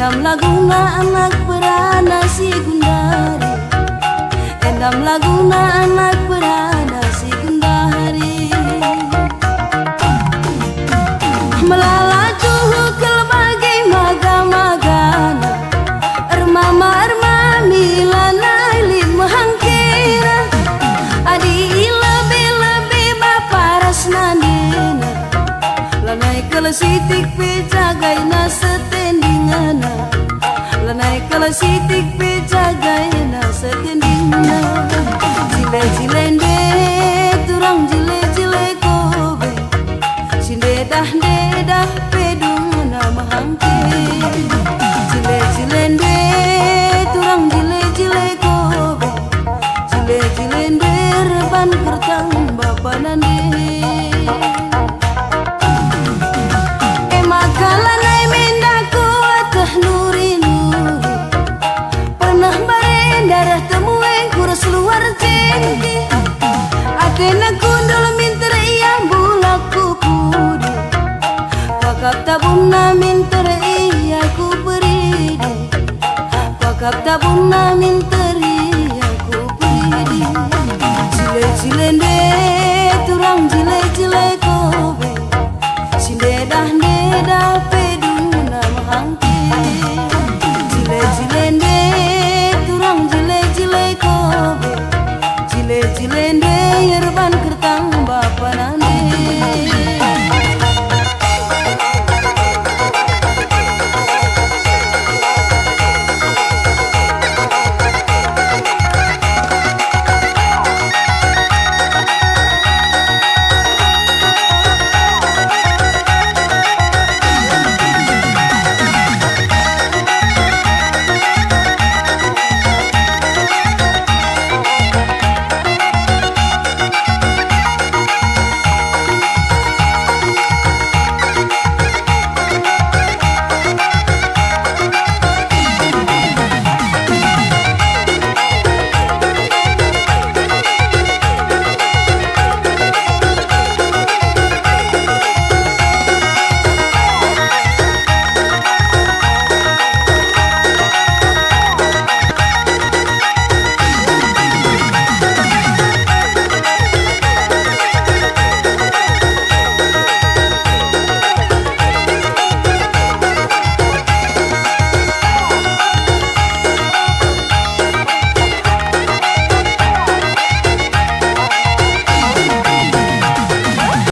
Endam laguna anak berana si Gundari, endam laguna anak berana si Gundari. Melala cuhu kelbagai maga-magana, ermama milana ilin mahangkira, adi lebih baparas nandina, lanai kelesitik pejagaina setendingana, lanai kelesitik pejagaina setendingana. Jile-jilende turang jile-jile kobe, sindedah-dedah pedungna mahangkir. Jile-jilende turang jile-jile kobe, jile-jilende reban kertang bapa nande. Makalanai mendaku atah nuri-nuri, pernah barendara temueng kurus luar jengki. Atena kundul minter iyang bulaku kudi, kakak tabunna minter iyaku beridi, kakak tabunna minter